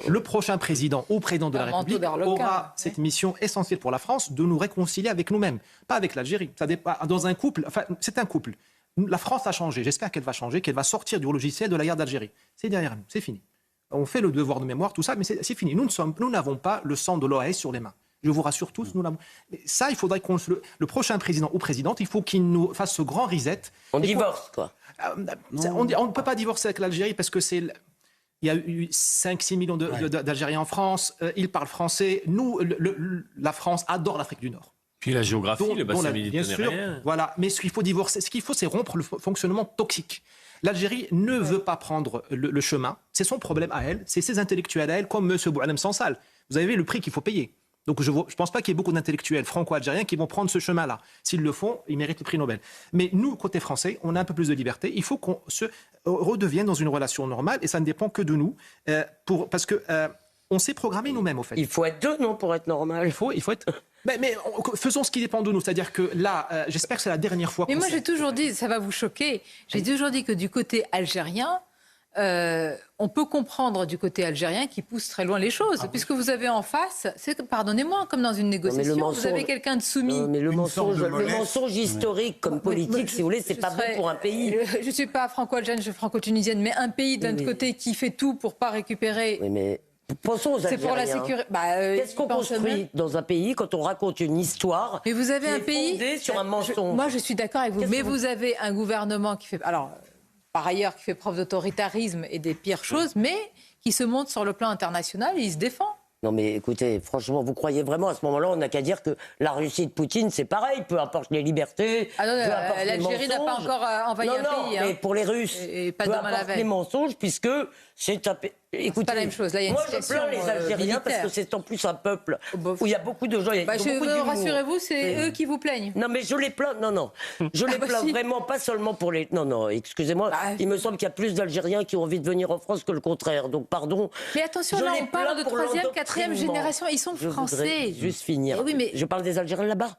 Le prochain président ou président de la République aura cette mission essentielle pour la France de nous réconcilier avec nous-mêmes, pas avec l'Algérie. Dans un couple, enfin, c'est un couple. La France a changé. J'espère qu'elle va changer, qu'elle va sortir du logiciel de la guerre d'Algérie. C'est derrière nous, c'est fini. On fait le devoir de mémoire, tout ça, mais c'est fini. Nous n'avons pas le sang de l'OAS sur les mains. Je vous rassure tous, nous l'avons. Ça, il faudrait qu'on le prochain président ou présidente, il faut qu'il nous fasse ce grand reset. On divorce, quoi. On ne peut pas divorcer avec l'Algérie parce que il y a eu 5-6 millions d'Algériens en France. Ils parlent français. Nous, la France adore l'Afrique du Nord. Puis la géographie, le bassin méditerranéen. Bien sûr, voilà. Mais ce qu'il faut divorcer, ce qu'il faut, c'est rompre le fonctionnement toxique. L'Algérie ne veut pas prendre le chemin. C'est son problème à elle. C'est ses intellectuels à elle, comme M. Boualem Sansal. Vous avez vu le prix qu'il faut payer. Donc je ne pense pas qu'il y ait beaucoup d'intellectuels franco-algériens qui vont prendre ce chemin-là. S'ils le font, ils méritent le prix Nobel. Mais nous, côté français, on a un peu plus de liberté. Il faut qu'on se redevienne dans une relation normale et ça ne dépend que de nous. Parce que on s'est programmé nous-mêmes, au fait. Il faut être deux, non, pour être normal. Il faut être... Mais faisons ce qui dépend de nous. C'est-à-dire que là, j'espère que c'est la dernière fois qu'on... Mais moi, j'ai toujours dit, ça va vous choquer, j'ai toujours dit que du côté algérien, on peut comprendre du côté algérien qui pousse très loin les choses. Puisque vous avez en face, pardonnez-moi, comme dans une négociation, vous avez quelqu'un de soumis. Mais le mensonge historique comme politique, si vous voulez, c'est pas bon pour un pays. Je ne suis pas franco-algérienne, je suis franco-tunisienne, mais un pays d'un côté qui fait tout pour ne pas récupérer... Oui, mais... Pensons aux Algériens. C'est pour la sécurité. Qu'est-ce qu'on construit dans un pays quand on raconte une histoire mais vous avez qui un est pays fondée sur un mensonge? Moi, je suis d'accord avec vous. Mais vous avez un gouvernement qui fait... Alors, par ailleurs, qui fait preuve d'autoritarisme et des pires choses, mais qui se montre sur le plan international et il se défend. Non mais écoutez, franchement, vous croyez vraiment à ce moment-là, on n'a qu'à dire que la Russie de Poutine, c'est pareil, peu importe les libertés, peu importe l'Algérie n'a pas encore envahi un pays. Non, mais pour les Russes, et pas peu demain la importe veille. Les mensonges, puisque c'est un pays... Écoutez, c'est pas la même chose. Là, il y a une moi, je situation plains les Algériens militaire. parce que c'est en plus un peuple où il y a beaucoup de gens. Rassurez-vous, c'est eux qui vous plaignent. Non, mais je les plains. Non. Je les plains vraiment pas seulement pour les. Non, excusez-moi. Il me semble qu'il y a plus d'Algériens qui ont envie de venir en France que le contraire. Donc, pardon. Mais attention, là, on parle de 3e, 4e génération. Ils sont français. Je voudrais juste finir. Oui, mais... Je parle des Algériens là-bas.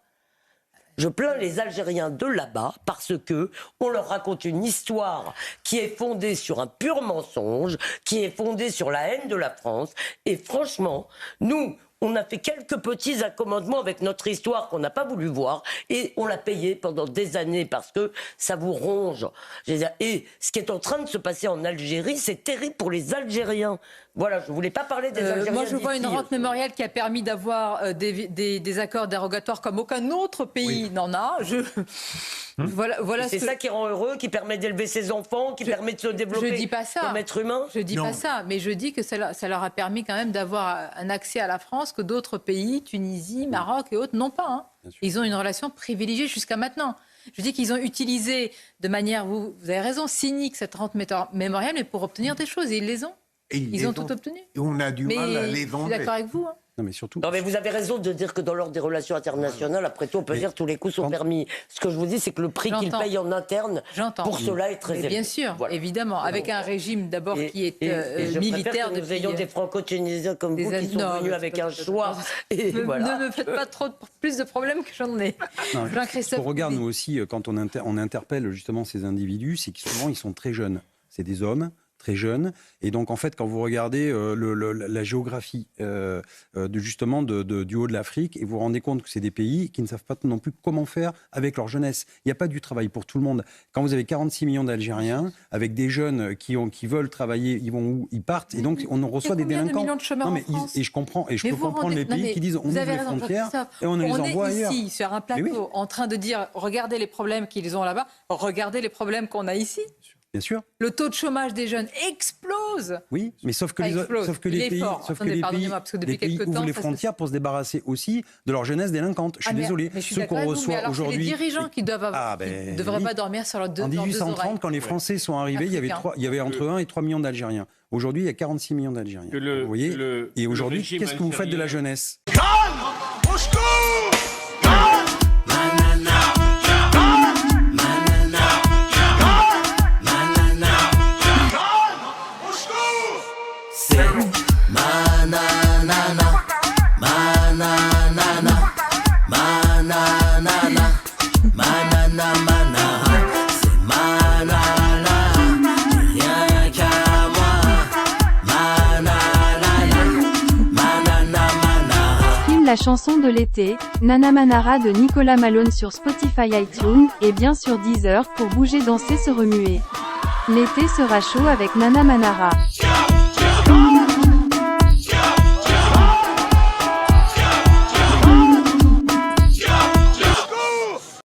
Je plains les Algériens de là-bas parce que on leur raconte une histoire qui est fondée sur un pur mensonge, qui est fondée sur la haine de la France. Et franchement, nous, on a fait quelques petits accommodements avec notre histoire qu'on n'a pas voulu voir et on l'a payé pendant des années parce que ça vous ronge. Et ce qui est en train de se passer en Algérie, c'est terrible pour les Algériens. Voilà, je ne voulais pas parler des Algériens. Moi, je vois une rente mémoriale qui a permis d'avoir des accords dérogatoires comme aucun autre pays n'en a. Voilà c'est ça qui rend heureux, qui permet d'élever ses enfants, qui permet de se développer comme être humain. Je dis pas ça, mais je dis que ça leur a permis quand même d'avoir un accès à la France que d'autres pays, Tunisie, Maroc et autres, n'ont pas. Ils ont une relation privilégiée jusqu'à maintenant. Je dis qu'ils ont utilisé de manière, vous avez raison, cynique cette rente mémoriale, mais pour obtenir des choses, et ils les ont. Ils ont tout obtenu. Et on a du mal à les vendre. Je suis d'accord avec vous. Non, mais surtout. Non, mais vous avez raison de dire que dans l'ordre des relations internationales, après tout, on peut dire tous les coups sont permis. Ce que je vous dis, c'est que le prix qu'ils payent en interne, pour cela est très élevé. Bien sûr, évidemment, avec un régime d'abord qui est militaire. Nous ayons des Franco-Tunisiens comme vous qui sont venus avec un choix. Ne me faites pas plus de problèmes que j'en ai. Jean-Christophe. On regarde, nous aussi, quand on interpelle justement ces individus, c'est que souvent, ils sont très jeunes. C'est des hommes très jeunes. Et donc, en fait, quand vous regardez la géographie du haut de l'Afrique, et vous vous rendez compte que c'est des pays qui ne savent pas non plus comment faire avec leur jeunesse. Il n'y a pas du travail pour tout le monde. Quand vous avez 46 millions d'Algériens, avec des jeunes qui veulent travailler, ils vont où? Ils partent. Et donc, on reçoit des délinquants. Et je comprends. Et je peux comprendre les pays qui disent on ouvre les frontières et on les envoie ailleurs. On est ici, sur un plateau, en train de dire regardez les problèmes qu'ils ont là-bas, regardez les problèmes qu'on a ici. Bien sûr. Le taux de chômage des jeunes explose. Oui, mais sauf que les pays ouvrent les frontières pour se débarrasser aussi de leur jeunesse délinquante. Je suis désolé. Ceux qu'on reçoit aujourd'hui, c'est les dirigeants qui doivent ne devraient pas dormir sur leurs deux oreilles. En 1830, quand les Français sont arrivés, il y avait entre 1 et 3 millions d'Algériens. Aujourd'hui, il y a 46 millions d'Algériens. Vous voyez. Et aujourd'hui, qu'est-ce que vous faites de la jeunesse? Vive la chanson de l'été, Nana Manara de Nicolas Malone sur Spotify, iTunes, et bien sûr Deezer pour bouger, danser, se remuer. L'été sera chaud avec Nana Manara.